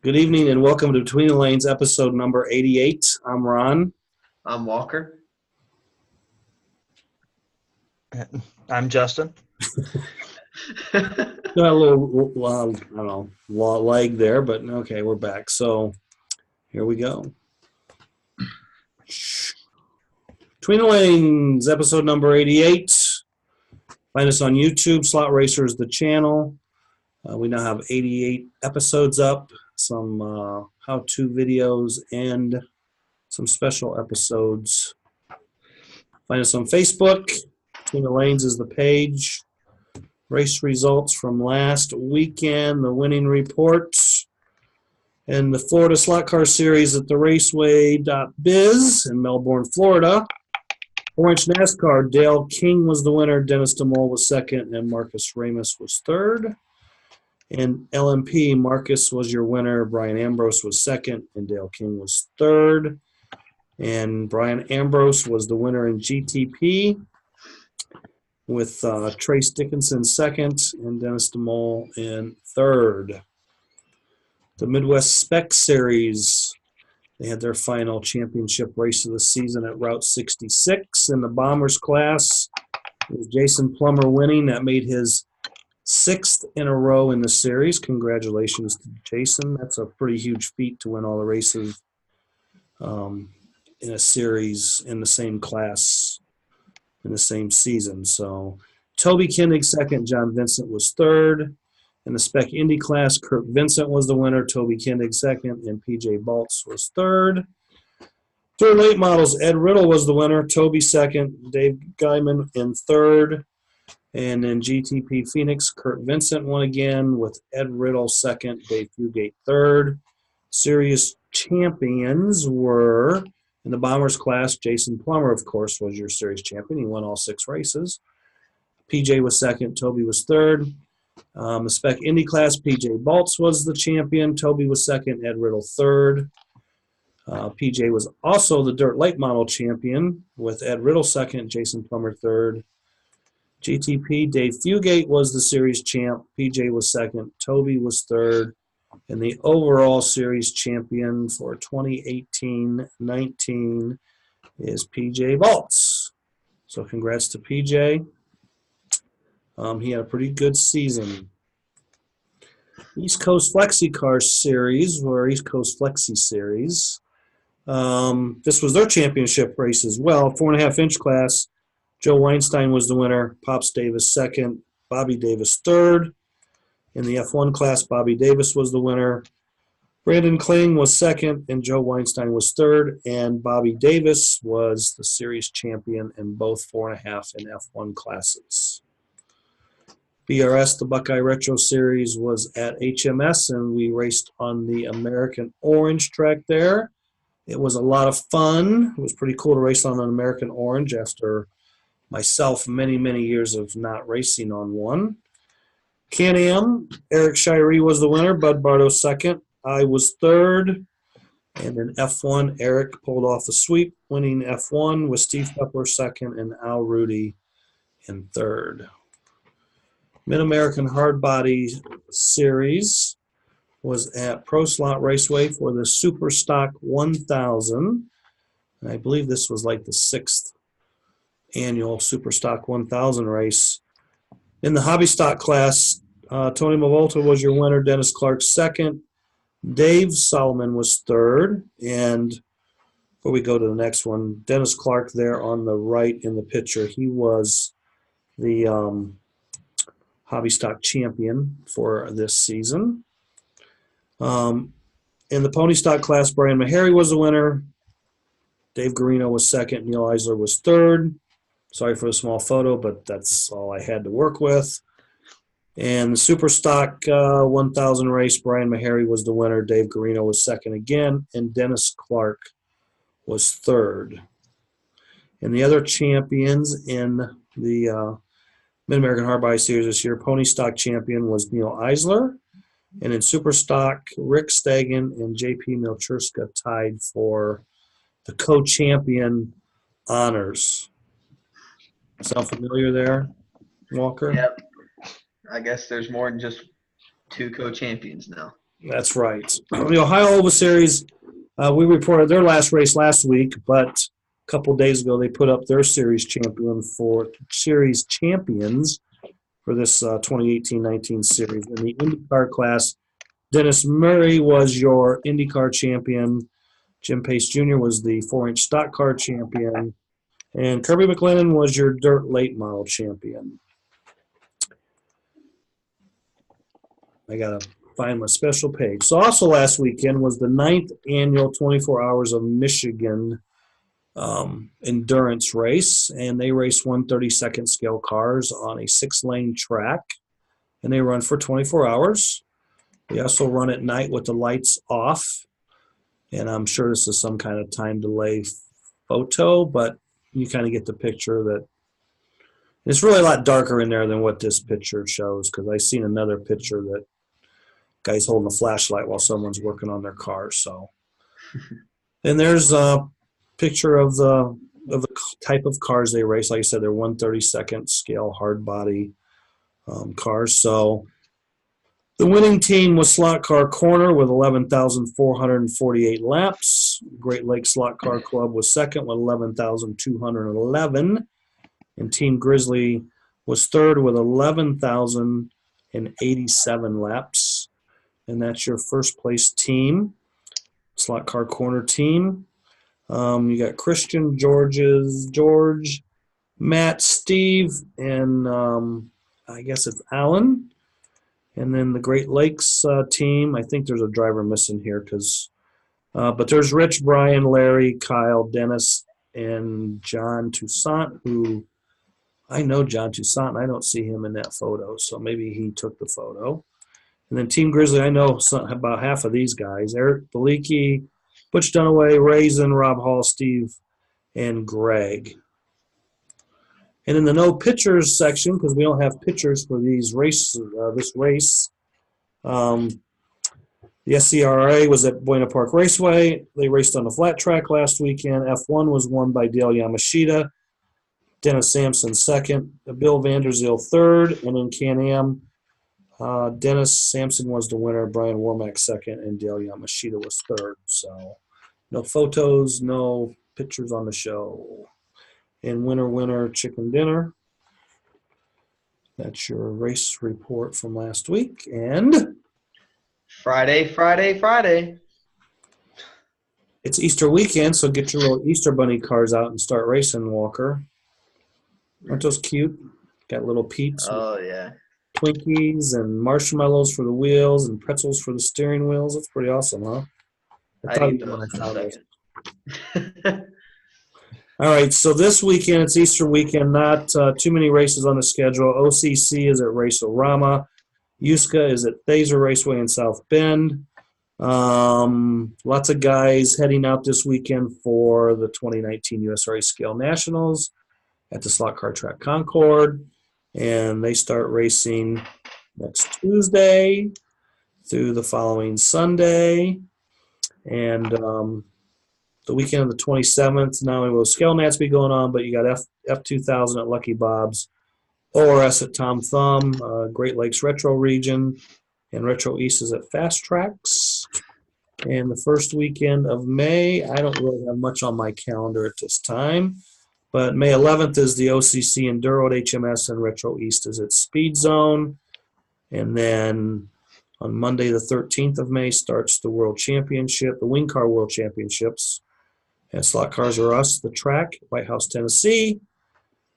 Good evening and welcome to Between the Lanes, episode number 88. I'm Ron. I'm Walker. I'm Justin. Got a little, I don't know, lag there, but okay, we're back. So here we go. Between the Lanes, episode number 88. Find us on YouTube, Slot Racers, the channel. We now have 88 episodes up, some how-to videos, and some special episodes. Find us on Facebook. Between the Lanes is the page. Race results from last weekend, the winning reports, and the Florida Slot Car Series at the Raceway.biz in Melbourne, Florida. Orange NASCAR, Dale King was the winner, Dennis DeMol was second, and Marcus Ramus was third. In LMP, Marcus was your winner, Brian Ambrose was second, and Dale King was third. And Brian Ambrose was the winner in GTP with Trace Dickinson second and Dennis DeMol in third. The Midwest Spec Series, they had their final championship race of the season at Route 66 in the Bombers class. It was Jason Plummer winning. That made his sixth in a row in the series. Congratulations to Jason. That's a pretty huge feat to win all the races in a series in the same class in the same season. So Toby Kindig second, John Vincent was third. In the Spec Indy class, Kurt Vincent was the winner, Toby Kindig second, and PJ Baltz was third. Third late models, Ed Riddle was the winner, Toby second, Dave Guyman in third. And in GTP Phoenix, Kurt Vincent won again with Ed Riddle second, Dave Fugate third. Series champions were, in the Bombers class, Jason Plummer, of course, was your series champion. He won all 6 races. PJ was second, Toby was third. The Spec Indy class, PJ Baltz was the champion. Toby was second, Ed Riddle third. PJ was also the Dirt Late Model champion with Ed Riddle second, Jason Plummer third. GTP, Dave Fugate was the series champ. PJ was second, Toby was third. And the overall series champion for 2018-19 is PJ Baltz. So congrats to PJ. He had a pretty good season. East Coast Flexi Car Series, or East Coast Flexi Series. This was their championship race as well. 4.5-inch class. Joe Weinstein was the winner. Pops Davis second. Bobby Davis third. In the F1 class, Bobby Davis was the winner. Brandon Kling was second, and Joe Weinstein was third. And Bobby Davis was the series champion in both 4.5 and F1 classes. BRS, the Buckeye Retro Series, was at HMS, and we raced on the American Orange track there. It was a lot of fun. It was pretty cool to race on an American Orange after myself many, many years of not racing on one. Can-Am, Eric Shirey was the winner, Bud Bardo second. I was third. And in F1, Eric pulled off the sweep, winning F1 with Steve Pepler second and Al Rudy in third. Mid-American Hardbody Series was at Pro Slot Raceway for the Super Stock 1000. And I believe this was like the 6th annual Super Stock 1000 race. In the Hobby Stock class, Tony Mavolta was your winner, Dennis Clark second. Dave Solomon was third. And before we go to the next one, Dennis Clark there on the right in the picture, he was the Hobby Stock champion for this season. In the Pony Stock class, Brian Meharry was the winner. Dave Garino was second. Neil Eisler was third. Sorry for the small photo, but that's all I had to work with. And the Super Stock 1000 race, Brian Meharry was the winner. Dave Garino was second again. And Dennis Clark was third. And the other champions in the Mid-American Hardbody Series this year, Pony Stock champion was Neil Eisler. And in Super Stock, Rick Stagan and J.P. Milcherska tied for the co-champion honors. Sound familiar there, Walker? Yep. I guess there's more than just 2 co-champions now. That's right. The Ohio Oval Series, we reported their last race last week, but a couple days ago they put up their series champions for this 2018-19 series. In the IndyCar class, Dennis Murray was your IndyCar champion. Jim Pace Jr. was the 4-inch stock car champion. And Kirby McLennan was your dirt late model champion. I got to find my special page. So also last weekend was the 9th annual 24 Hours of Michigan endurance race, and they race 132nd scale cars on a 6-lane track, and they run for 24 hours. They also run at night with the lights off, and I'm sure this is some kind of time delay photo, but you kind of get the picture that it's really a lot darker in there than what this picture shows, because I've seen another picture that guy's holding a flashlight while someone's working on their car. So, and there's a picture of the type of cars they race. Like I said, they're 132nd scale hard body cars. So the winning team was Slot Car Corner with 11,448 laps. Great Lakes Slot Car Club was second with 11,211. And Team Grizzly was third with 11,087 laps. And that's your first place team, Slot Car Corner team. You got Christian, George, Matt, Steve, and I guess it's Alan. And then the Great Lakes team, I think there's a driver missing here, but there's Rich, Brian, Larry, Kyle, Dennis, and John Toussaint, who I know John Toussaint, and I don't see him in that photo, so maybe he took the photo. And then Team Grizzly, I know about half of these guys. Eric Balicki, Butch Dunaway, Raisin, Rob Hall, Steve, and Greg. And in the no pictures section, because we don't have pictures for these races, this race, the SCRA was at Buena Park Raceway. They raced on the flat track last weekend. F1 was won by Dale Yamashita, Dennis Sampson second, Bill Vanderzeel third, and in Can-Am, Dennis Sampson was the winner, Brian Womack second, and Dale Yamashita was third. So no photos, no pictures on the show. And winner, chicken dinner. That's your race report from last week. And Friday. It's Easter weekend, so get your little Easter bunny cars out and start racing, Walker. Aren't those cute? Got little Peeps. Oh, yeah. Twinkies and marshmallows for the wheels and pretzels for the steering wheels. That's pretty awesome, huh? I need those in a second. All right, so this weekend, it's Easter weekend, not too many races on the schedule. OCC is at Race-O-Rama. USCA is at Thaser Raceway in South Bend. Lots of guys heading out this weekend for the 2019 US Race Scale Nationals at the Slot Car Track Concord. And they start racing next Tuesday through the following Sunday. And the weekend of the 27th, not only will Scale Nats be going on, but you got F2000 at Lucky Bob's, ORS at Tom Thumb, Great Lakes Retro Region, and Retro East is at Fast Tracks. And the first weekend of May, I don't really have much on my calendar at this time, but May 11th is the OCC Enduro at HMS, and Retro East is at Speed Zone. And then on Monday, the 13th of May, starts the World Championship, the Wing Car World Championships. And Slot Cars Are Us, the track, White House, Tennessee.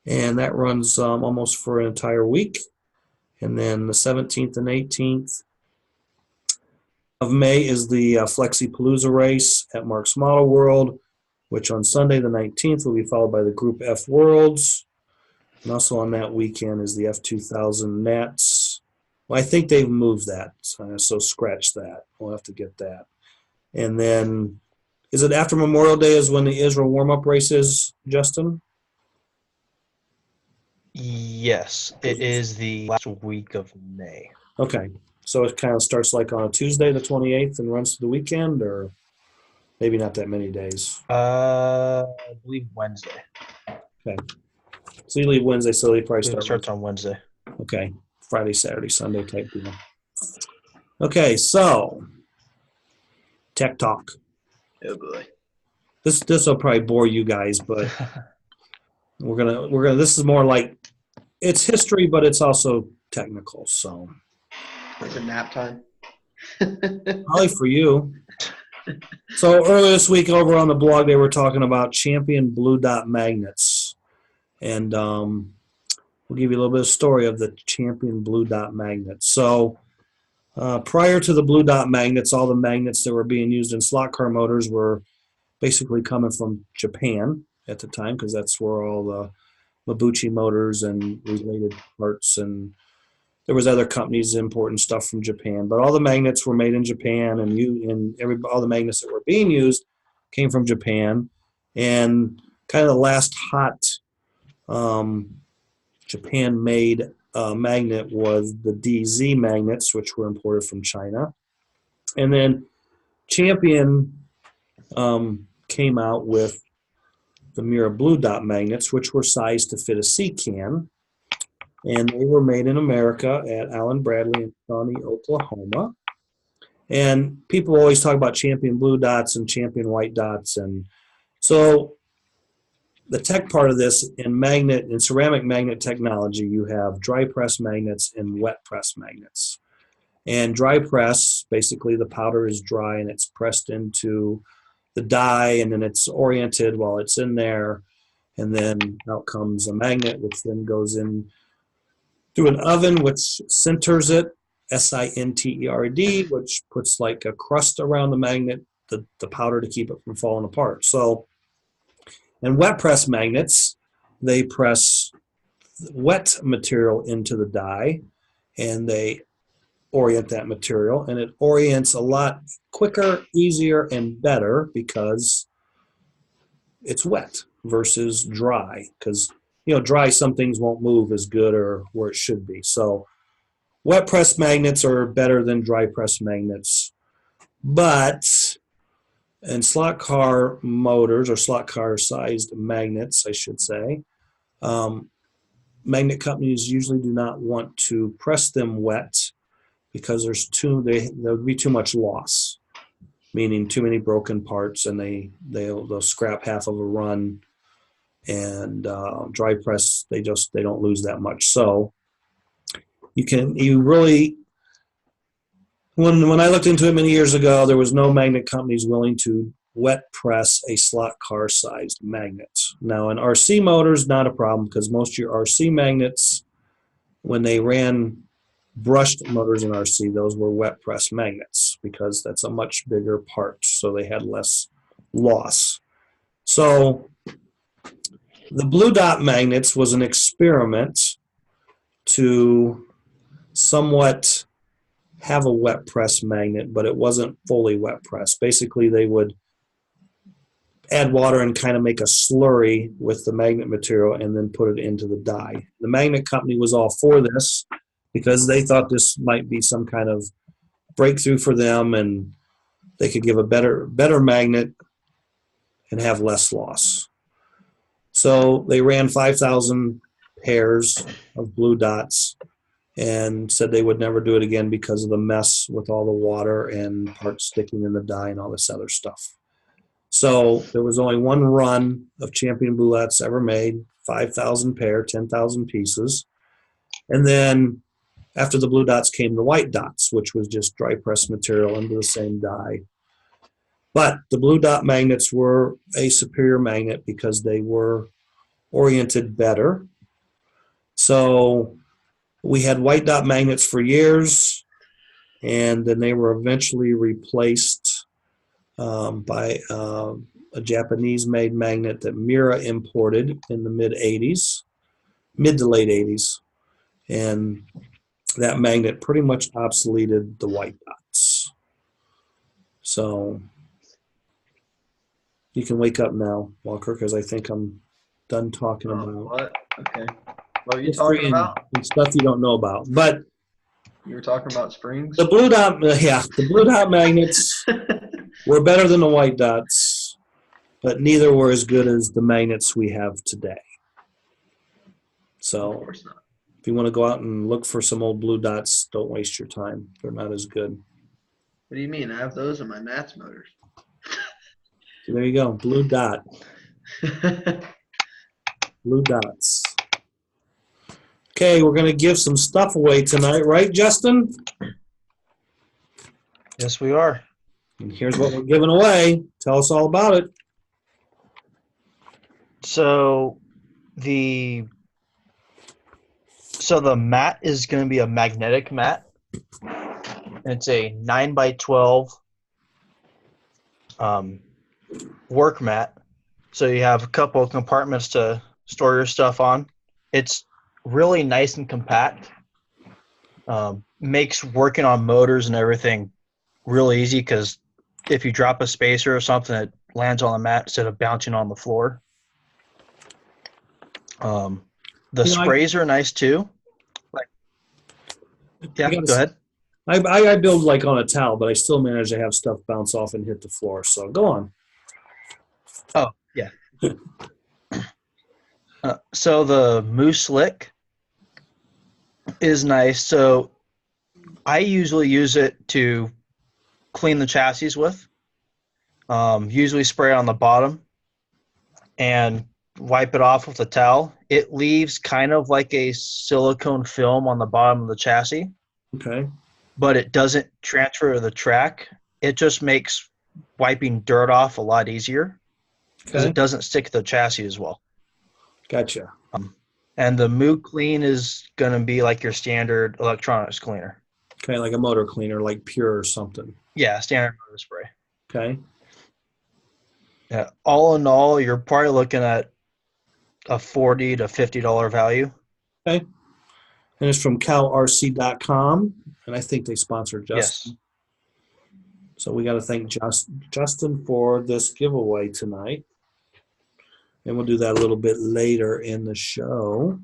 And that runs almost for an entire week. And then the 17th and 18th of May is the Flexi-Palooza race at Mark's Model World, which on Sunday the 19th will be followed by the Group F Worlds. And also on that weekend is the F2000 Nats. Well, I think they've moved that, so scratch that. We'll have to get that. And then, is it after Memorial Day is when the Israel warm-up race is, Justin? Yes, it is the last week of May. Okay, so it kind of starts like on a Tuesday, the 28th, and runs through the weekend, or maybe not that many days? I believe Wednesday. Okay, so you leave Wednesday, so they probably It start. starts on Wednesday. Okay, Friday, Saturday, Sunday type deal. Okay, so tech talk. Oh boy. This will probably bore you guys, but we're gonna. This is more like it's history, but it's also technical. So Is it nap time? probably for you. So earlier this week, over on the blog, they were talking about Champion Blue Dot magnets, and we'll give you a little bit of story of the Champion Blue Dot magnets. So prior to the Blue Dot magnets, all the magnets that were being used in slot car motors were basically coming from Japan at the time, because that's where all the Mabuchi motors and related parts, and there was other companies importing stuff from Japan. But all the magnets were made in Japan, and all the magnets that were being used came from Japan. And kind of the last hot Japan-made magnet was the DZ magnets, which were imported from China. And then Champion came out with the Mira Blue Dot magnets, which were sized to fit a sea can. And they were made in America at Allen Bradley in Shawnee, Oklahoma. And people always talk about Champion Blue Dots and Champion White Dots. And so the tech part of this in ceramic magnet technology, you have dry press magnets and wet press magnets. And dry press, basically the powder is dry and it's pressed into the die, and then it's oriented while it's in there, and then out comes a magnet, which then goes in through an oven, which sinters it, SINTERD, which puts like a crust around the magnet, the powder, to keep it from falling apart. So, and wet press magnets, they press wet material into the die, and they orient that material, and it orients a lot quicker, easier, and better because it's wet versus dry. Because dry, some things won't move as good or where it should be. So wet press magnets are better than dry press magnets. But in slot car motors, or slot car sized magnets, I should say, magnet companies usually do not want to press them wet, because there would be too much loss, meaning too many broken parts, and they'll scrap half of a run. And dry press, they don't lose that much. So when I looked into it many years ago, there was no magnet companies willing to wet press a slot car sized magnet. Now in RC motors, not a problem, because most of your RC magnets, when they ran brushed motors in RC, those were wet press magnets, because that's a much bigger part, so they had less loss. So the Blue Dot magnets was an experiment to somewhat have a wet press magnet, but it wasn't fully wet press. Basically, they would add water and kind of make a slurry with the magnet material and then put it into the die. The magnet company was all for this, because they thought this might be some kind of breakthrough for them, and they could give a better magnet and have less loss. So they ran 5,000 pairs of Blue Dots and said they would never do it again because of the mess with all the water and parts sticking in the die and all this other stuff. So there was only one run of Champion Blue Dots ever made, 5,000 pair, 10,000 pieces. And then after the Blue Dots came the White Dots, which was just dry press material into the same die. But the Blue Dot magnets were a superior magnet because they were oriented better. So we had White Dot magnets for years, and then they were eventually replaced by a Japanese-made magnet that Mira imported in the mid to late 80s. And that magnet pretty much obsoleted the White Dots. So you can wake up now, Walker, because I think I'm done talking about What? Okay. What were you history talking about? and stuff you don't know about. But You were talking about springs? the Blue Dot, the Blue Dot magnets were better than the White Dots, but neither were as good as the magnets we have today. Of So course not. if you want to go out and look for some old Blue Dots, don't waste your time. They're not as good. What do you mean? I have those in my Nats motors. So there you go. Blue dot. Blue dots. Okay, we're going to give some stuff away tonight, right, Justin? Yes, we are. And here's what we're giving away. Tell us all about it. So the mat is going to be a magnetic mat. It's a 9x12 work mat. So you have a couple of compartments to store your stuff on. It's really nice and compact. Makes working on motors and everything really easy because if you drop a spacer or something, it lands on the mat instead of bouncing on the floor. The sprays are nice too. Yeah, go ahead. I build like on a towel, but I still manage to have stuff bounce off and hit the floor. So go on. Oh, yeah. So the Moose Slick is nice. So I usually use it to clean the chassis with. Usually spray on the bottom and wipe it off with a towel. It leaves kind of like a silicone film on the bottom of the chassis. Okay. But it doesn't transfer to the track. It just makes wiping dirt off a lot easier because it doesn't stick to the chassis as well. Gotcha. And the Moo Clean is going to be like your standard electronics cleaner. Okay, like a motor cleaner, like Pure or something. Yeah, standard motor spray. Okay. Yeah, all in all, you're probably looking at a $40 to $50 value. Okay. And it's from CalRC.com, and I think they sponsored Justin. Yes. So we got to thank Justin for this giveaway tonight. And we'll do that a little bit later in the show.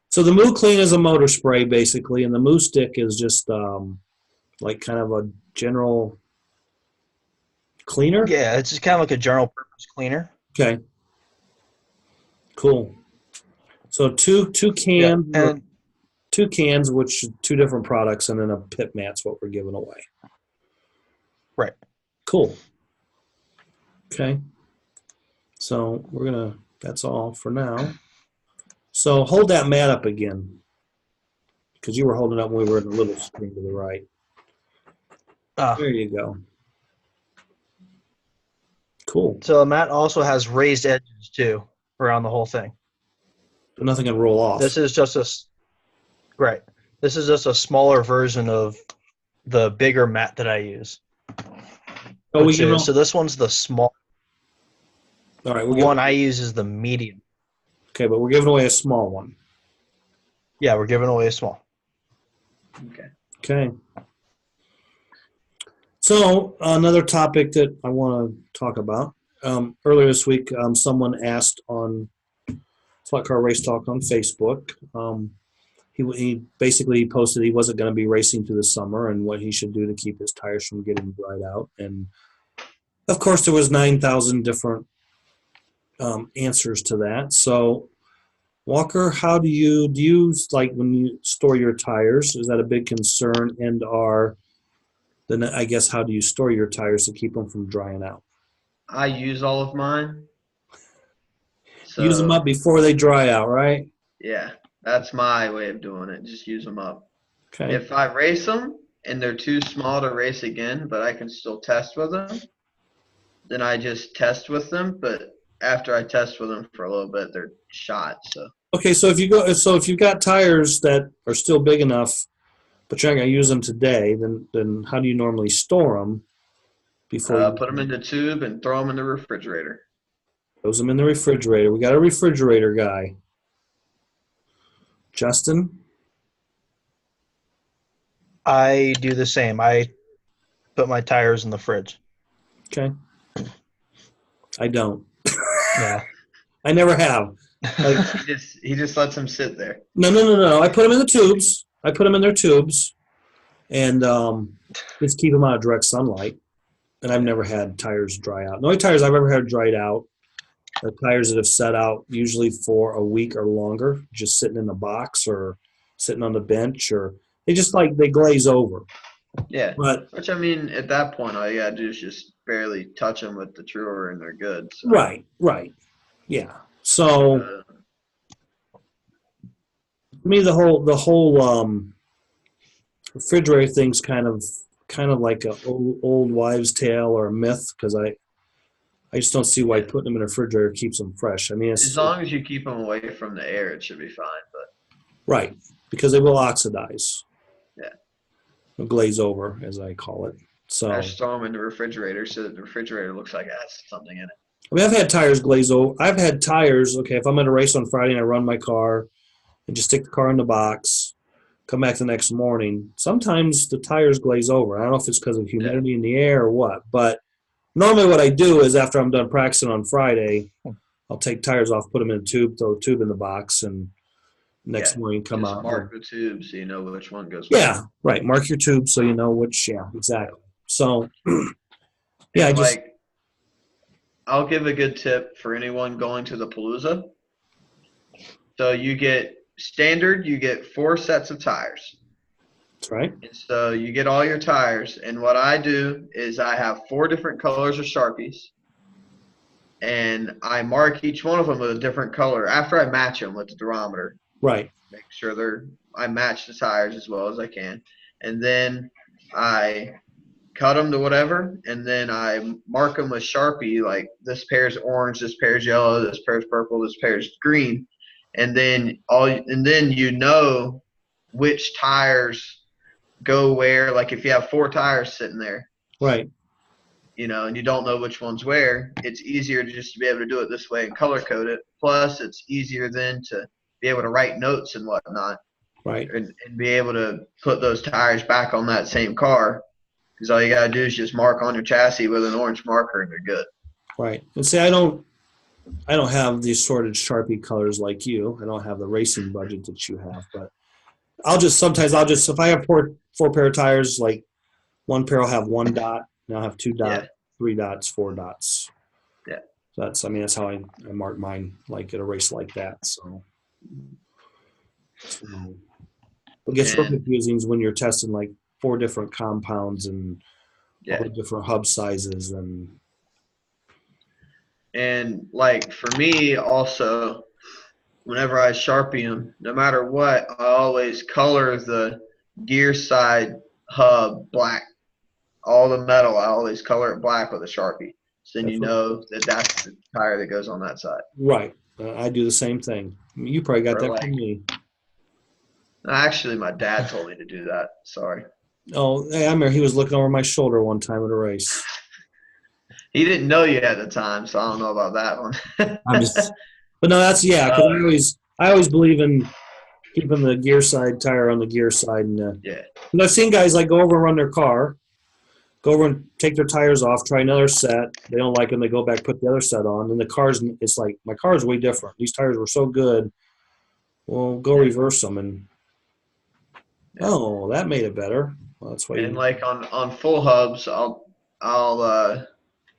So the Moo Clean is a motor spray, basically, and the Moo Stick is just like kind of a general cleaner? Yeah, it's just kind of like a general purpose cleaner. Okay. Cool. So two cans, Yeah, and two cans, which two different products, and then a pit mat's what we're giving away. right. Cool. Okay. So that's all for now. So hold that mat up again, because you were holding it up when we were in the little screen to the right. There you go. Cool. So the mat also has raised edges too around the whole thing. But nothing can roll off. This is just right. This is just a smaller version of the bigger mat that I use. Oh, So this one's the small. All right. The one I use is the medium. Okay, but we're giving away a small one. Yeah, we're giving away a small. Okay. Okay. So another topic that I want to talk about. Earlier this week, someone asked on Flat Car Race Talk on Facebook. He basically posted he wasn't going to be racing through the summer and what he should do to keep his tires from getting dried out. And of course, there was 9,000 different answers to that. So, Walker, how do you like when you store your tires? Is that a big concern? And then I guess how do you store your tires to keep them from drying out? I use all of mine. So, Use them up before they dry out, right? Yeah, that's my way of doing it. Just use them up. Okay. If I race them and they're too small to race again, but I can still test with them, then I just test with them. But after I test with them for a little bit, they're shot. So. Okay, so if you've got tires that are still big enough, but you're not going to use them today, then how do you normally store them before Put them in the tube and throw them in the refrigerator. Throws them in the refrigerator? We got a refrigerator guy. Justin? I do the same. I put my tires in the fridge. Okay. I don't. Yeah. I never have. Like, He just lets them sit there. No. I put them in the tubes. I put them in their tubes, and just keep them out of direct sunlight. And I've never had tires dry out. The only tires I've ever had dried out are tires that have set out usually for a week or longer, just sitting in the box or sitting on the bench, or they glaze over. Yeah. But Which I mean, at that point, all you gotta do is just barely touch them with the truer, and they're good. So, right, yeah. So uh, to me, the whole refrigerator thing's kind of like a old wives' tale or a myth because I just don't see why yeah. putting them in a refrigerator keeps them fresh. I mean, As long as you keep them away from the air, it should be fine. But right because they will oxidize, yeah, or glaze over, as I call it. So I just throw them in the refrigerator so that the refrigerator looks like it has something in it. I mean, I've had tires glaze over. I've had tires. Okay, if I'm at a race on Friday and I run my car and just stick the car in the box, come back the next morning. Sometimes the tires glaze over. I don't know if it's because of Yeah. humidity in the air or what, but normally what I do is after I'm done practicing on Friday, I'll take tires off, put them in a tube, throw a tube in the box, and next Yeah. morning come Just out. mark the tube so you know which one goes. Yeah, right. Mark your tube so you know which. Yeah, exactly. So yeah, I And just like, I'll give a good tip for anyone going to the Palooza. So you get standard, you get 4 sets of tires. that's right. And so you get all your tires. And what I do is I have 4 different colors of Sharpies. And I mark each one of them with a different color after I match them with the durometer. Right. Make sure I match the tires as well as I can. And then I cut them to whatever, and then I mark them with Sharpie, like this pair's orange, this pair's yellow, this pair's purple, this pair's green, and then you know which tires go where. Like if you have 4 tires sitting there, Right. and you don't know which one's where, it's easier to just be able to do it this way and color code it. Plus, it's easier then to be able to write notes and whatnot, Right. and be able to put those tires back on that same car. Because all you gotta do is just mark on your chassis with an orange marker, and you're good. Right. And see, I don't have these sorted Sharpie colors like you. I don't have the racing budget that you have, but sometimes if I have four pair of tires, like one pair will have 1 dot, and I'll have 2 dots, Yeah. 3 dots, 4 dots. Yeah. So that's how I mark mine, like at a race like that. So what gets real And confusing is when you're testing like 4 different compounds and all yeah, the different hub sizes and like for me also, whenever I Sharpie them, no matter what, I always color the gear side hub black. All the metal, I always color it black with a Sharpie. So then you That's know that that's the tire that goes on that side. right. I do the same thing. I mean, you probably got Or that like, from me. actually, my dad told me to do that. Sorry. Oh, hey, I remember he was looking over my shoulder one time at a race. He didn't know you at the time, so I don't know about that one. I'm just, but no, that's yeah. Because I always believe in keeping the gear side tire on the gear side, and Yeah. I've seen guys like go over and run their car, go over and take their tires off, try another set. They don't like them, they go back, put the other set on, and it's like my car's way different. These tires were so good. Well, go reverse them, and oh, that made it better. Well, that's why And you. like on full hubs, I'll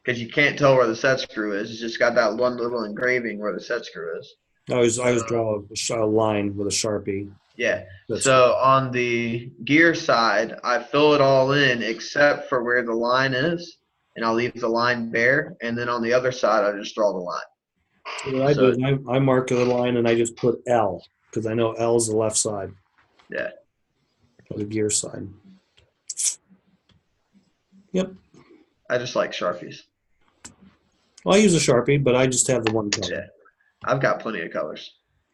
because you can't tell where the set screw is. It's just got that one little engraving where the set screw is. I always So draw a line with a Sharpie. yeah. That's So on the gear side, I fill it all in except for where the line is, and I'll leave the line bare. And then on the other side, I just draw the line. so what I do So is I mark the line and I just put L because I know L is the left side. yeah. Or the gear side. Yep. I just like Sharpies. Well, I use a Sharpie, but I just have the one color. Yeah. I've got plenty of colors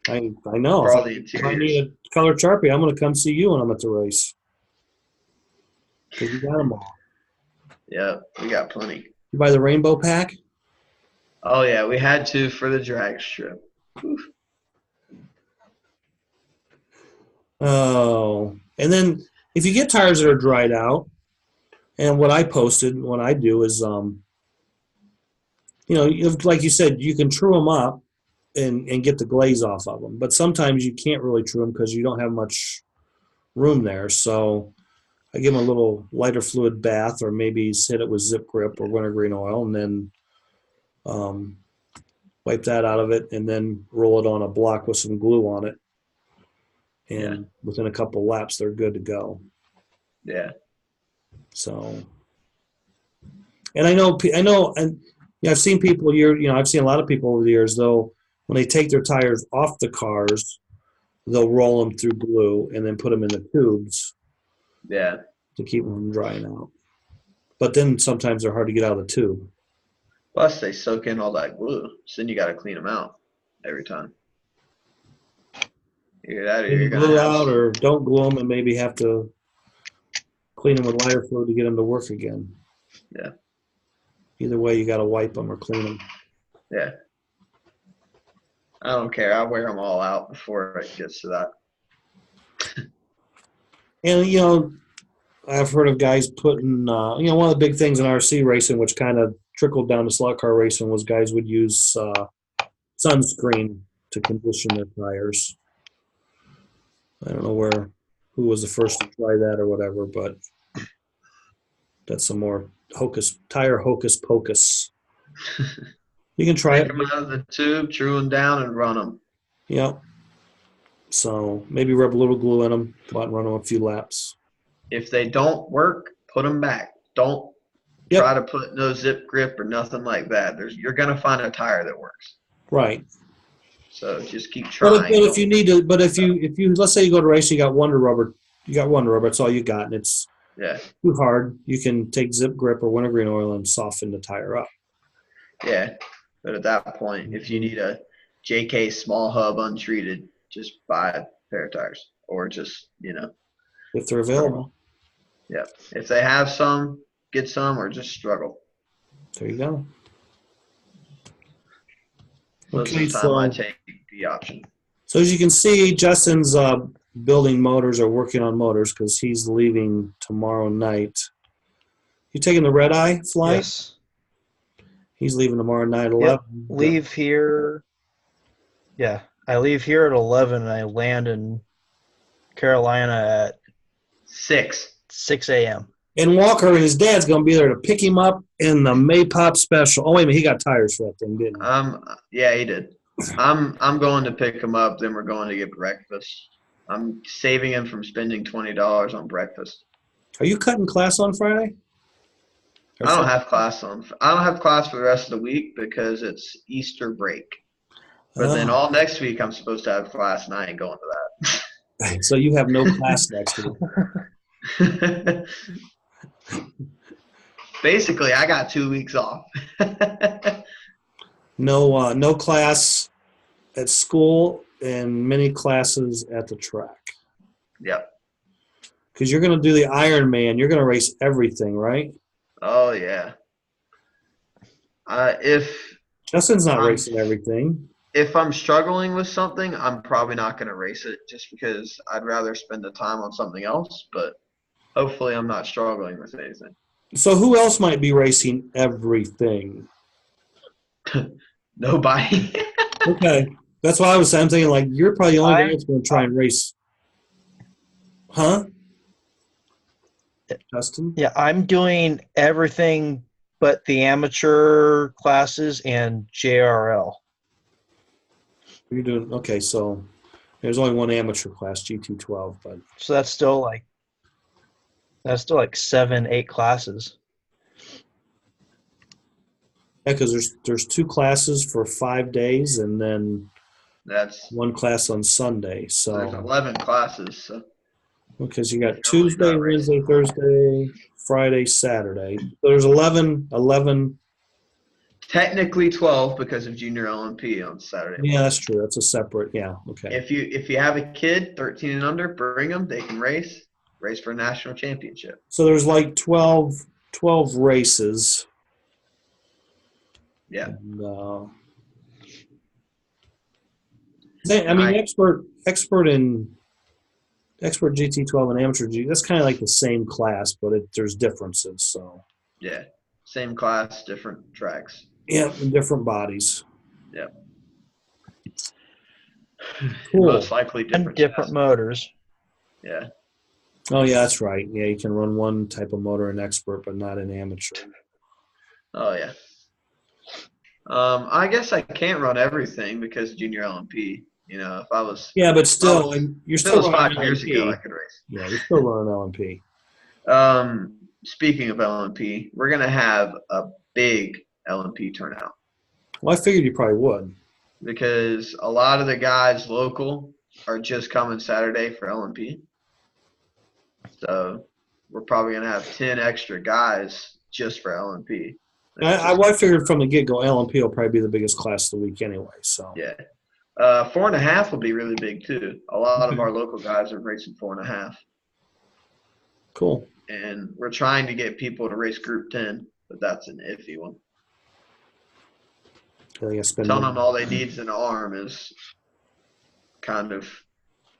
I know. for all the If I need interiors. a colored Sharpie, I'm going to come see you when I'm at the race. Because you got them all. Yeah, we got plenty. You buy the rainbow pack? Oh yeah, we had to for the drag strip. Oh. And then if you get tires that are dried out, and what I do is, like you said, you can true them up and get the glaze off of them. But sometimes you can't really true them because you don't have much room there. So I give them a little lighter fluid bath or maybe hit it with Zip Grip or wintergreen oil and then wipe that out of it and then roll it on a block with some glue on it. And within a couple of laps, they're good to go. Yeah. So, and and I've seen people I've seen a lot of people over the years though, when they take their tires off the cars, they'll roll them through glue and then put them in the tubes Yeah. to keep them from drying out. But then sometimes they're hard to get out of the tube. Plus, they soak in all that glue, so then you got to clean them out every time. Either that, or Maybe you're gonna glue have out or don't glue them and maybe have to clean them with lighter fluid to get them to work again. Yeah. Either way, you got to wipe them or clean them. Yeah. I don't care. I wear them all out before it gets to that. And I've heard of guys putting, one of the big things in RC racing, which kind of trickled down to slot car racing, was guys would use sunscreen to condition their tires. I don't know who was the first to try that or whatever, but that's some more tire hocus pocus. You can try Take it. them out of the tube, true them down, and run them. Yep. So maybe rub a little glue in them, go out and run them a few laps. If they don't work, put them back. Don't Yep. try to put no zip grip or nothing like that. You're gonna find a tire that works. Right. So just keep But trying. if you need to, if you let's say you go to race, you got Wonder Rubber, that's all you got, and it's Yeah. too hard, you can take zip grip or wintergreen oil and soften the tire up. Yeah. But at that point, if you need a JK small hub untreated, just buy a pair of tires, or just If they're available. if they have some, get some, or just struggle. There you go. Most Okay, of the time, I take the option. So as you can see, Justin's building motors or working on motors because he's leaving tomorrow night. You taking the red eye flight? Yes. He's leaving tomorrow night at 11. Leave here. Yeah, I leave here at 11 and I land in Carolina at 6 a.m. And Walker and his dad's going to be there to pick him up in the Maypop special. Oh, wait a minute. He got tires for that thing, didn't he? Yeah, he did. I'm going to pick him up. Then we're going to get breakfast. I'm saving him from spending $20 on breakfast. Are you cutting class on Friday? I don't have class for the rest of the week because it's Easter break. But then all next week I'm supposed to have class, and I ain't going to that. So you have no class next week. Basically, I got 2 weeks off. No class at school and many classes at the track. Yep. Because you're going to do the Ironman. You're going to race everything, right? Oh, yeah. Justin's not racing everything. If I'm struggling with something, I'm probably not going to race it just because I'd rather spend the time on something else. But hopefully I'm not struggling with anything. So who else might be racing everything? Nobody. Okay. That's why I was saying. I'm thinking, like, you're probably the only guy that's going to try and race. Huh? Justin? Yeah, I'm doing everything but the amateur classes and JRL. You're doing okay. So there's only one amateur class, GT12, but So that's still like 7-8 classes. yeah, because there's 2 classes for 5 days, and then That's 1 class on Sunday. there's So 11 classes. So because you got You're Tuesday, not Wednesday, racing. Thursday, Friday, Saturday. So there's 11. technically 12 because of junior LMP on Saturday. Yeah, that's true. That's a separate. Yeah. Okay. If you have a kid 13 and under, bring them. They can race for a national championship. So there's like 12 races. Yeah. And, expert GT12 and amateur G. That's kind of like the same class, but there's differences. So Yeah. Same class, different tracks. yeah, and different bodies. Yep. Cool. Most likely And different. different chassis. motors. Yeah. Oh yeah, that's right. Yeah, you can run one type of motor in expert, but not in amateur. Oh yeah. I guess I can't run everything because junior LMP. If I was Yeah, but still, Oh, you're if it still was 5 running years ago, I LMP. could race. Yeah, you're still running LMP. speaking of LMP, we're gonna have a big LMP turnout Well, I figured you probably would. because a lot of the guys local are just coming Saturday for LMP. So we're probably gonna have 10 extra guys just for LMP. I figured from the get-go, LMP will probably be the biggest class of the week anyway. So Yeah. 4.5 will be really big too. A lot of our local guys are racing 4.5. cool. And we're trying to get people to race Group 10, but that's an iffy one. I think I spend Telling them all they need is an arm is kind of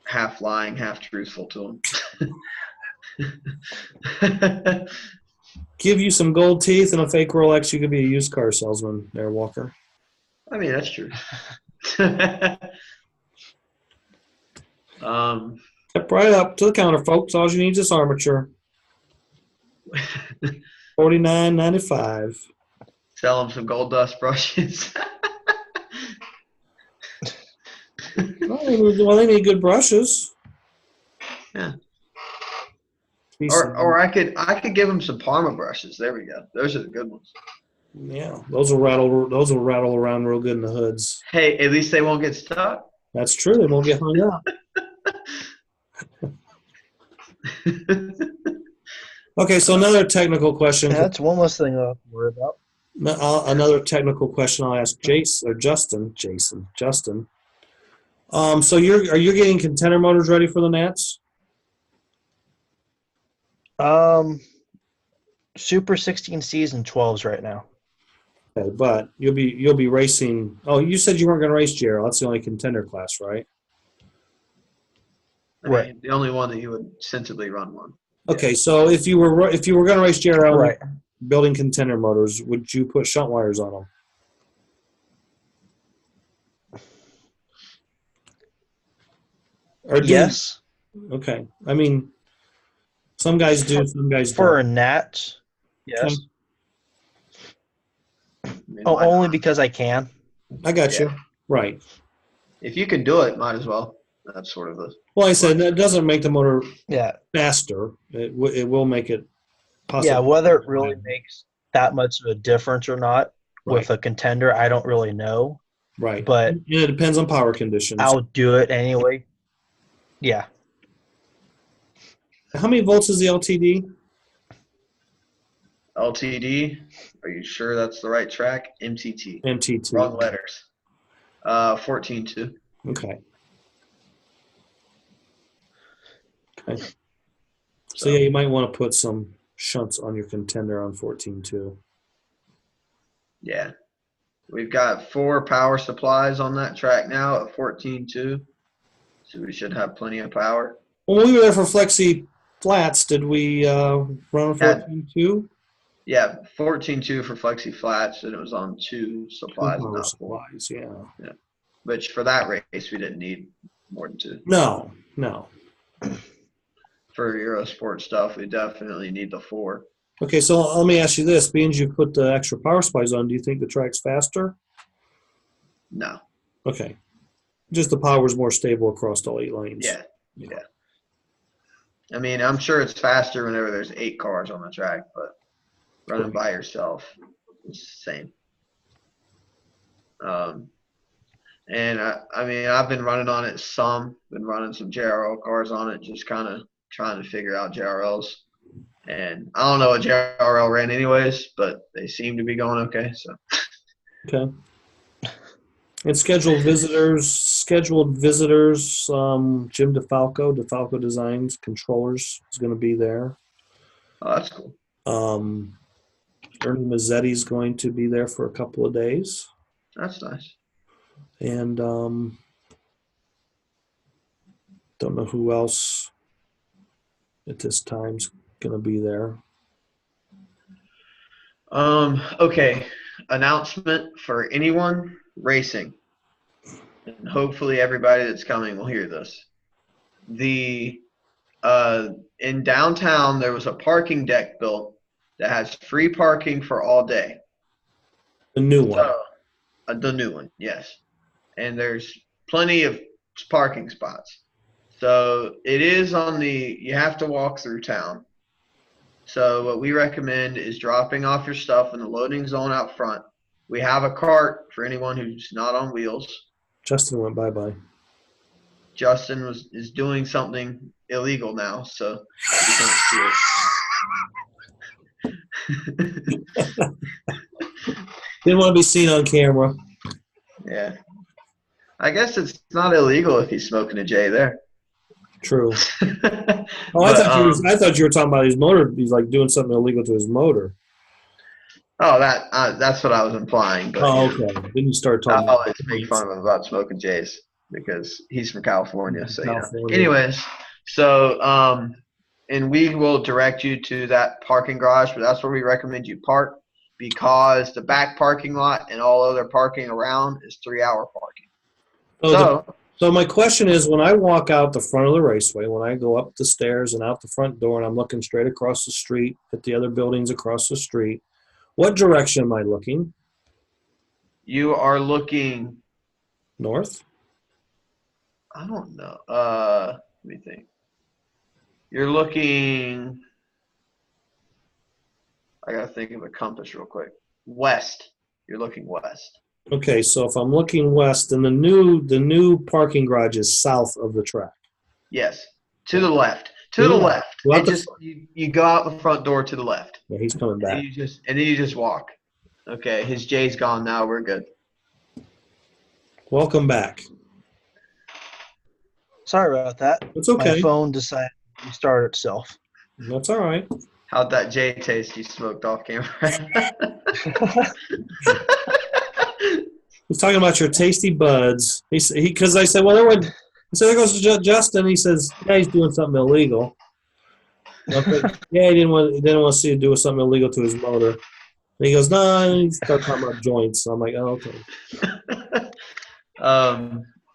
half lying, half truthful to them. give you some gold teeth and a fake Rolex, you could be a used car salesman there, Walker. I mean, that's true. Step right up to the counter, folks. All you need is this armature. $49.95. Sell them some gold dust brushes. Well, they need good brushes. Yeah. Decent. Or I could give them some Parma brushes. There we go. Those are the good ones. Yeah, those will rattle around real good in the hoods. Hey, at least they won't get stuck. That's true. They won't get hung up. Okay, so another technical question. Yeah, that's one less thing I have to worry about. Another technical question I'll ask Justin. So are you getting contender motors ready for the Nats? Super 16Cs and 12s right now. Okay, but you'll be racing. Oh, you said you weren't going to race JRL. That's the only contender class, right? I mean, Right. the only one that you would sensibly run one. Okay, so if you were going to race JRL, Right. building contender motors, would you put shunt wires on them? Or do Yes. you? Okay. I mean, some guys do, some guys For don't. a Nats, yes. I mean, Oh, why only not? because I can. I got you. Yeah. Right. If you can do it, might as well. That's sort of the. Well, I said that doesn't make the motor Yeah. faster. It will make it possible. Yeah, whether it really makes that much of a difference or not with Right. a contender, I don't really know. Right. But And it depends on power conditions. I'll do it anyway. Yeah. How many volts is the LTD? LTD. Are you sure that's the right track? MTT. MTT. Wrong letters. 14.2. Okay. Okay. So yeah, you might want to put some shunts on your contender on 14.2. Yeah. We've got 4 power supplies on that track now at 14.2. So we should have plenty of power. When we were there for Flexi Flats, did we run a 14.2? Yeah, 14.2 for Flexi Flats, and it was on 2 supplies, Power not 4. supplies, yeah. Which for that race, we didn't need more than 2. No. For Eurosport stuff, we definitely need the 4. Okay, so let me ask you this. Being you put the extra power supplies on, do you think the track's faster? No. Okay. Just the power is more stable across all 8 lanes. Yeah. I mean, I'm sure it's faster whenever there's 8 cars on the track, but running by yourself is the same. And I mean, I've been running on it been running some JRL cars on it, just kind of trying to figure out JRLs. And I don't know what JRL ran anyways, but they seem to be going okay. So. Okay. And scheduled visitors, Jim DeFalco Designs Controllers is going to be there. Oh, that's cool. Ernie Mazzetti's going to be there for a couple of days. That's nice. And don't know who else at this time's going to be there. Okay. Announcement for anyone racing. And hopefully everybody that's coming will hear this. In downtown, there was a parking deck built that has free parking for all day. The new one. The new one, yes. And there's plenty of parking spots. So it is you have to walk through town. So what we recommend is dropping off your stuff in the loading zone out front. We have a cart for anyone who's not on wheels. Justin went bye-bye. Justin is doing something illegal now, so we can't see it. Didn't want to be seen on camera. Yeah. I guess it's not illegal if he's smoking a J there. True. But, I thought you were talking about his motor. He's like doing something illegal to his motor. that's what I was implying. But, Oh, okay. Then you start I talking. always make fun of him about smoking J's because he's from California. So, California. Anyways, so and we will direct you to that parking garage, but that's where we recommend you park because the back parking lot and all other parking around is 3-hour parking. So my question is, when I walk out the front of the raceway, when I go up the stairs and out the front door, and I'm looking straight across the street at the other buildings across the street, what direction am I looking? You are looking. North? I don't know. Let me think. You're looking. I gotta think of a compass real quick. West. You're looking west. Okay, so if I'm looking west, then the new parking garage is south of the track. Yes. To the left. To the left. Go out And just you go out the front door to the left. Yeah, he's coming And back. then you just walk. Okay, his J's gone now. We're good. Welcome back. Sorry about that. It's okay. My phone decided to restart itself. That's all right. How'd that J taste you smoked off camera? He's talking about your tasty buds. Because I said, well, there goes Justin. He says, yeah, he's doing something illegal. I said, yeah, he didn't want to see him do something illegal to his motor. And he goes, no, and he started talking about joints. So I'm like, oh, okay.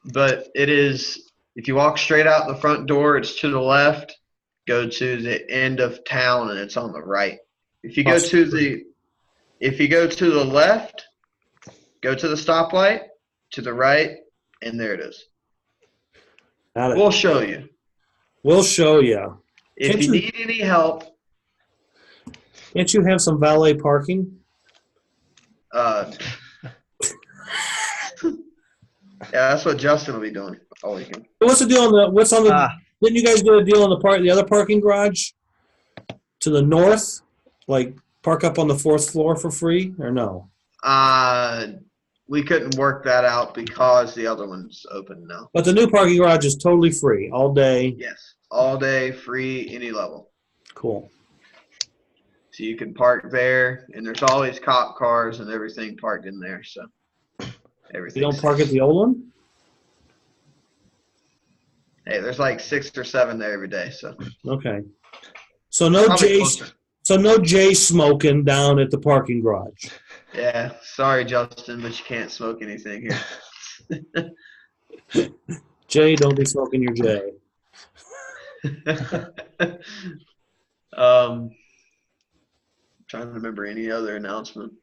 But it is, if you walk straight out the front door, it's to the left. Go to the end of town, and it's on the right. If you go to the left, go to the stoplight, to the right, and there it is. Got it. We'll show you. We'll show you. If you need any help, can't you have some valet parking? yeah, that's what Justin will be doing all weekend. What's the deal on the? Didn't you guys do a deal on the other parking garage to the north? Like park up on the 4th floor for free, or no? We couldn't work that out because the other one's open now. But the new parking garage is totally free all day. Yes, all day, free, any level. Cool. So you can park there, and there's always cop cars and everything parked in there. So everything. You don't park at the old one? Hey, there's like 6 or 7 there every day. So Okay. So no Probably Jay. closer. So no Jay smoking down at the parking garage. Yeah, sorry, Justin, but you can't smoke anything here. Jay, don't be smoking your Jay. Trying to remember any other announcement.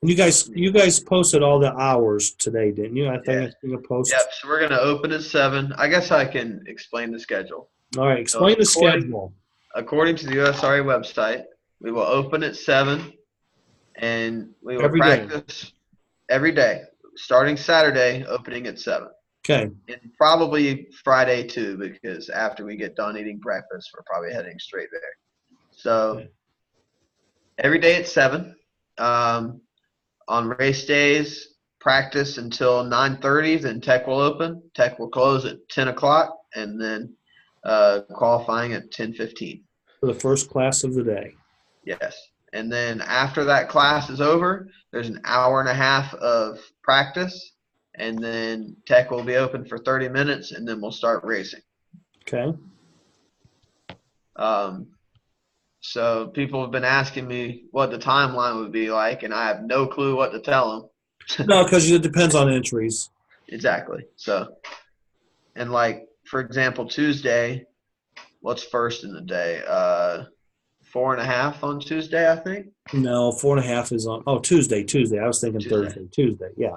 You guys posted all the hours today, didn't you? I think Yeah. I seen a post. Yep, so we're going to open at 7. I guess I can explain the schedule. All right, explain the according- schedule. According to the USRA website, we will open at 7, and we will Every day. practice every day, starting Saturday, opening at 7. Okay. And probably Friday too, because after we get done eating breakfast, we're probably heading straight there. So every day at 7. On race days, practice until 9:30. Then Tech will open. Tech will close at 10 o'clock, and then qualifying at 10:15. For the first class of the day. Yes. And then after that class is over, there's an hour and a half of practice, and then Tech will be open for 30 minutes, and then we'll start racing. Okay. So people have been asking me what the timeline would be like, and I have no clue what to tell them. No, because it depends on entries. Exactly. So, and like, for example, Tuesday, what's first in the day? 4.5 on Tuesday, I think. No, 4.5 is on. Oh, Tuesday. I was thinking Tuesday. Thursday. Tuesday, yeah.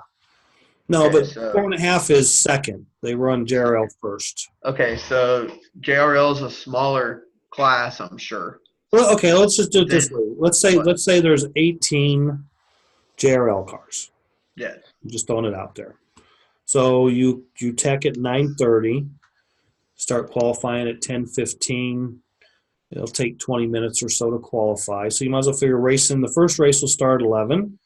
No, Okay, but so 4.5 is second. They run JRL first. okay, so JRL is a smaller class, I'm sure. Well, okay, let's just do it this Then way. what? Let's say there's 18 JRL cars. Yeah. I'm just throwing it out there. So you tech at 9:30, start qualifying at 10:15. It'll take 20 minutes or so to qualify. So you might as well figure racing. The first race will start at 11.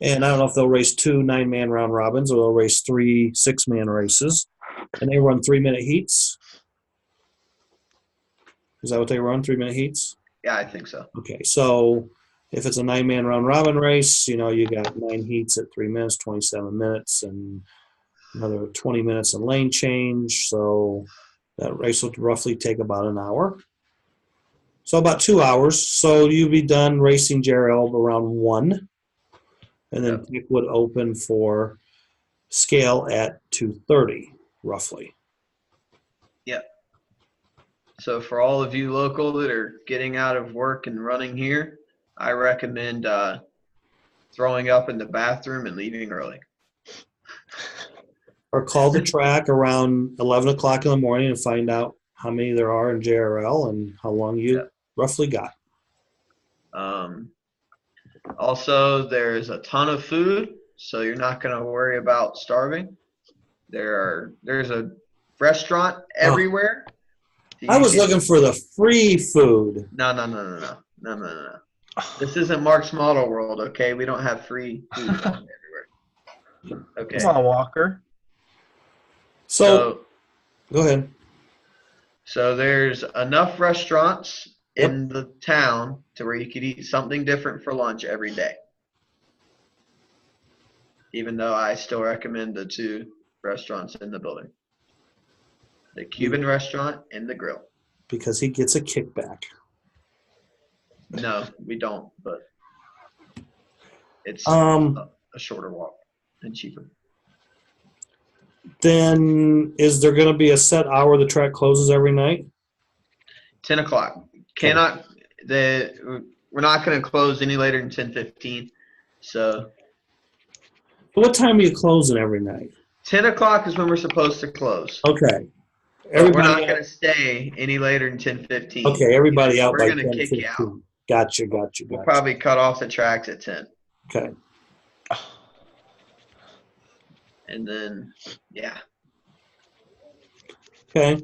And I don't know if they'll race 2 9-man round robins or they'll race 3 6-man races. And they run 3-minute heats. Is that what they run? 3-minute heats? Yeah, I think so. Okay, so if it's a 9-man round robin race, you got 9 heats at 3 minutes, 27 minutes, and another 20 minutes in lane change. So that race will roughly take about an hour. So about 2 hours. So you'd be done racing JRL around 1. And then Yep. it would open for scale at 2:30, roughly. So for all of you local that are getting out of work and running here, I recommend throwing up in the bathroom and leaving early. Or call the track around 11 o'clock in the morning and find out how many there are in JRL and how long you Yep. roughly got. Also, there's a ton of food, so you're not going to worry about starving. There's a restaurant everywhere. I was looking for the free food. No. This isn't Mark's Model World, okay? We don't have free food everywhere. Okay. Come on, Walker. So go ahead. So there's enough restaurants Yep. in the town to where you could eat something different for lunch every day. Even though I still recommend the 2 restaurants in the building. The Cuban restaurant and the grill. Because he gets a kickback. No, we don't, but it's Um, a shorter walk and cheaper. Then is there going to be a set hour the track closes every night? 10 o'clock. Okay. We're not going to close any later than 10:15. So What time are you closing every night? 10 o'clock is when we're supposed to close. Okay. But we're not going to stay any later than 10:15. Okay, everybody out We're by going to 10, kick you out. 15. Gotcha. We'll probably cut off the tracks at 10. Okay. And then, yeah. Okay.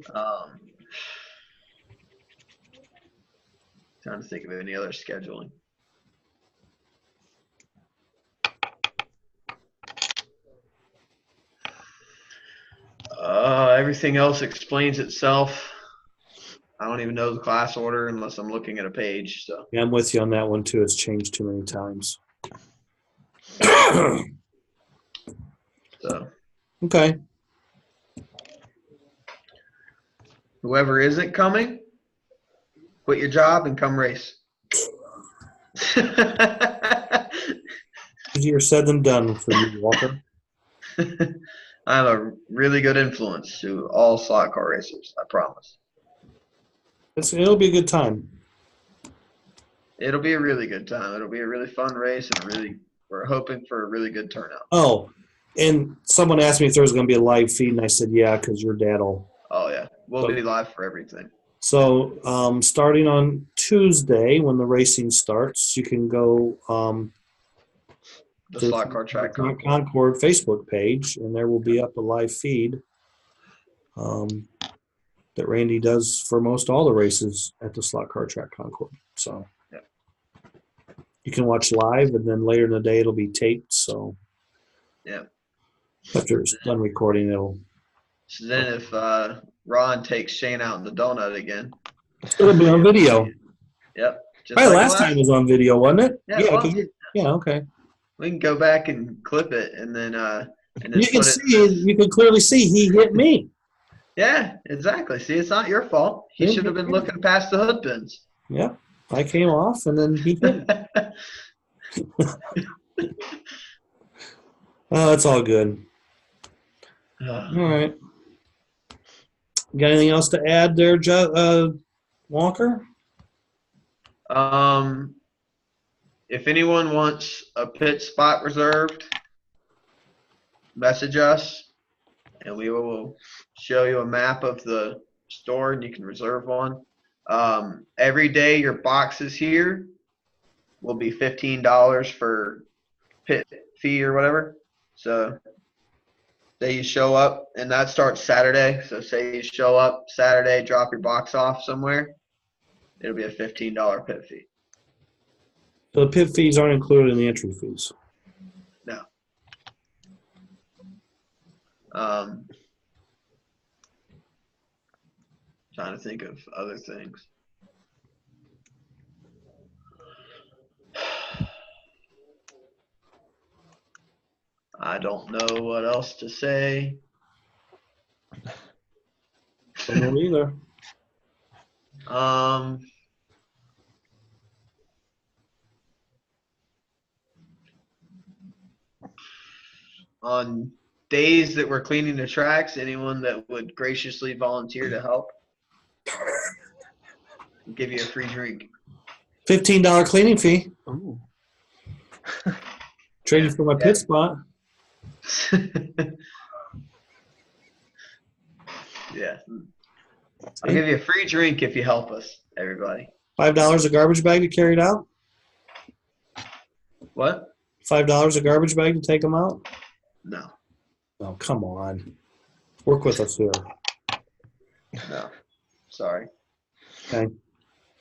Trying to think of any other scheduling. Everything else explains itself. I don't even know the class order unless I'm looking at a page. So Yeah, I'm with you on that one too. It's changed too many times. so Okay. whoever isn't coming, quit your job and come race. Easier said than done for you, Walker. I'm a really good influence to all slot car racers, I promise. It'll be a good time. It'll be a really good time. It'll be a really fun race, and we're hoping for a really good turnout. Oh, and someone asked me if there was going to be a live feed, and I said, yeah, because your dad will. Oh, yeah. We'll be live for everything. So starting on Tuesday when the racing starts, you can go The to slot car track the Concord. Concord Facebook page, and there will be up a live feed that Randy does for most all the races at the slot car track Concord. So Yep. you can watch live, and then later in the day it'll be taped. So Yeah. after it's done recording, it'll So then if Ron takes Shane out in the donut again. be on video. Yep. Just Probably like last time it was on video, wasn't it? Yeah, it was. 'cause yeah, okay. We can go back and clip it and then You can put see, it. you can clearly see he hit me. Yeah, exactly. See, it's not your fault. He should have been looking past the hood pins. Yeah, I came off, and then he hit me. Oh, it's all good. All right. Got anything else to add there, Walker? If anyone wants a pit spot reserved, message us, and we will show you a map of the store, and you can reserve one. Every day your boxes here will be $15 for pit fee or whatever. So say you show up, and that starts Saturday. So say you show up Saturday, drop your box off somewhere, it'll be a $15 pit fee. So the pit fees aren't included in the entry fees. No. Trying to think of other things. I don't know what else to say. Don't know either. On days that we're cleaning the tracks, anyone that would graciously volunteer to help, we'll give you a free drink. $15 cleaning fee. Ooh. Trading for my pit spot. Yeah. I'll give you a free drink if you help us, everybody. $5 a garbage bag to carry it out. What? $5 a garbage bag to take them out. No. Oh, come on. Work with us here. No. Sorry. Okay.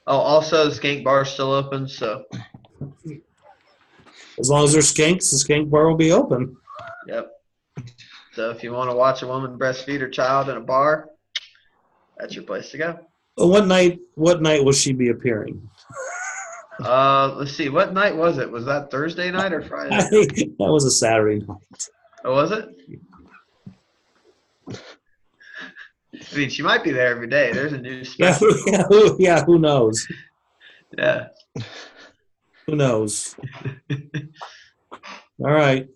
Oh, also, the Skank Bar's still open, so, As long as there's skanks, the skank bar will be open. yep. So if you want to watch a woman breastfeed her child in a bar, that's your place to go. What night will she be appearing? Let's see. What night was it? Was that Thursday night or Friday? That was a Saturday night. Oh, was it? I mean, she might be there every day. There's a new Yeah, special. who knows? Yeah. Who knows? All right.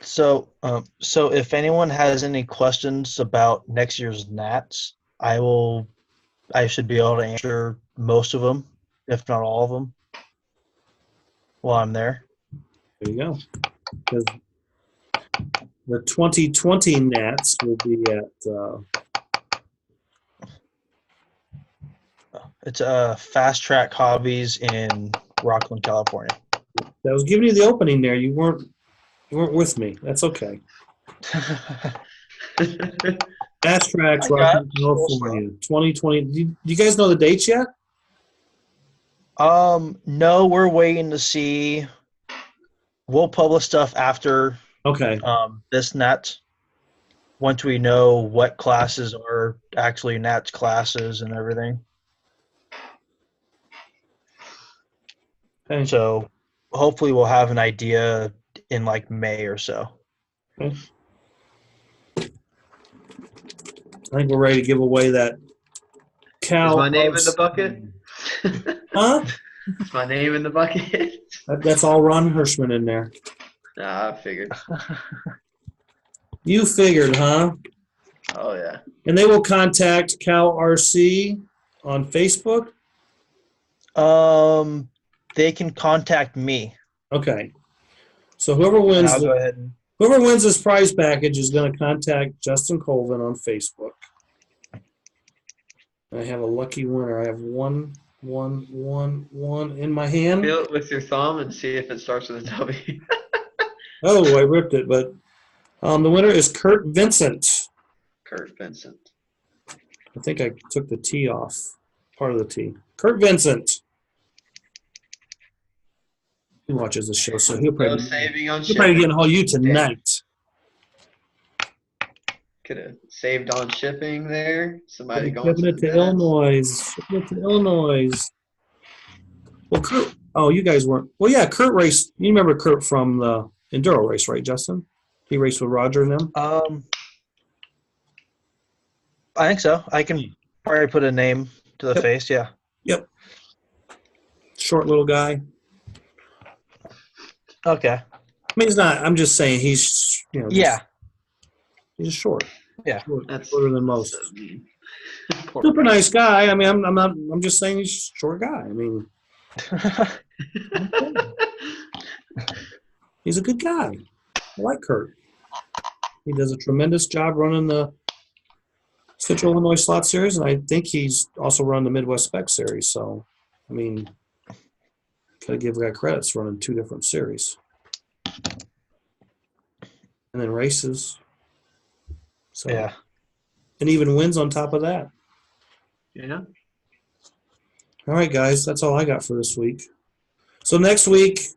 So if anyone has any questions about next year's Nats, I should be able to answer most of them, if not all of them, while I'm there. There you go. 'Cause the 2020 Nats will be at It's Fast Track Hobbies in Rockland, California. I was giving you the opening there. You weren't with me. That's okay. Fast Tracks, I got Rockland, it. California, 2020. Do you guys know the dates yet? No, we're waiting to see. We'll publish stuff after Okay. this Nats. Once we know what classes are actually Nats classes and everything. Okay. So hopefully we'll have an idea in like May or so. Okay. I think we're ready to give away that cow. Is my name in the bucket? Huh? Is my name in the bucket? That's all Ron Hirschman in there. Nah, I figured. You figured, huh? Oh, yeah. And they will contact Cal RC on Facebook. They can contact me. Okay. So whoever wins I'll go ahead and whoever wins this prize package is going to contact Justin Colvin on Facebook. I have a lucky winner. I have one in my hand. Feel it with your thumb and see if it starts with a W. Oh, I ripped it, but the winner is Kurt Vincent. Kurt Vincent. I think I took the T off, part of the T. Kurt Vincent. He watches the show, so he'll No probably, saving on he'll probably shipping. get a hold of you tonight. Could have saved on shipping there. Somebody going Shipping it to Nats. Illinois. Shipping it to Illinois. Well, Kurt, oh, you guys weren't. Well, yeah, Kurt raced. You remember Kurt from the Enduro race, right, Justin? He raced with Roger and them. I think so. I can probably put a name to the Yep. face. Yeah. Yep. Short little guy. Okay. I mean, he's not. I'm just saying he's, just- Yeah. he's just short. Yeah. That's Shorter than most. so mean. Poor Super nice guy. I mean, I'm not. I'm just saying he's a short guy. I mean, he's a good guy. I like Kurt. He does a tremendous job running the Central Illinois Slot Series, and I think he's also run the Midwest Spec Series. So, I mean, gotta give the guy credit for running 2 different series. And then races. So, Yeah. and even wins on top of that. Yeah. All right, guys, that's all I got for this week. So next week,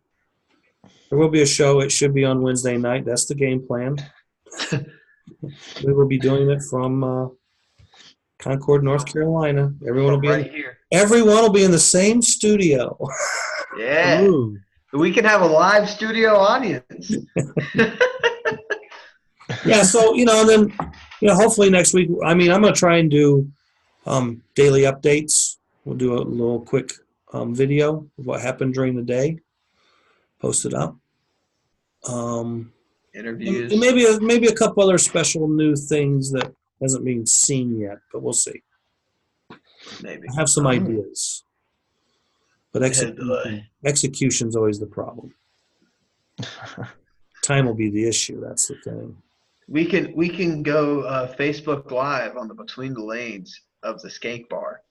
there will be a show. It should be on Wednesday night. That's the game plan. We will be doing it from Concord, North Carolina. From right here. Everyone will be in the same studio. Yeah. Ooh. We can have a live studio audience. Yeah, so, and then, hopefully next week, I'm going to try and do daily updates. We'll do a little quick video of what happened during the day, post it up. Interviews. And maybe a couple other special new things that hasn't been seen yet, but we'll see. Maybe. I have some ideas. But Headline. execution's always the problem. Time will be the issue. That's the thing. We can go Facebook Live on the Between the Lanes of the Skank Bar.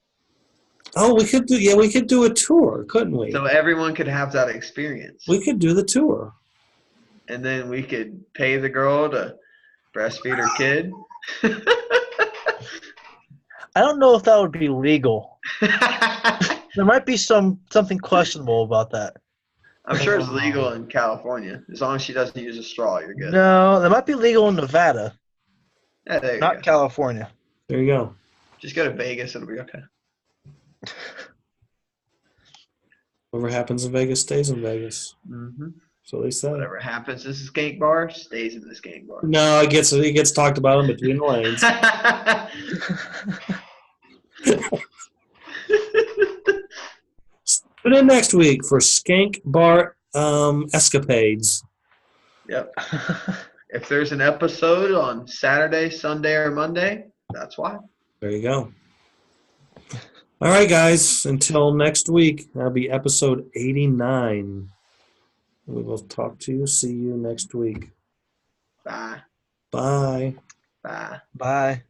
Oh, we could do a tour, couldn't we? So everyone could have that experience. We could do the tour. And then we could pay the girl to breastfeed her kid. I don't know if that would be legal. There might be something questionable about that. I'm sure it's legal in California. As long as she doesn't use a straw, you're good. No, that might be legal in Nevada, Yeah, there you not go. California. There you go. Just go to Vegas. It'll be okay. Whatever happens in Vegas stays in Vegas. Mm-hmm. So they say. Whatever happens in the Skank Bar stays in the Skank Bar. No, it gets talked about in between the lanes. Tune in next week for Skank Bar escapades. Yep. If there's an episode on Saturday, Sunday, or Monday, that's why. There you go. All right, guys. Until next week, that'll be episode 89. We will talk to you. See you next week. Bye. Bye. Bye. Bye.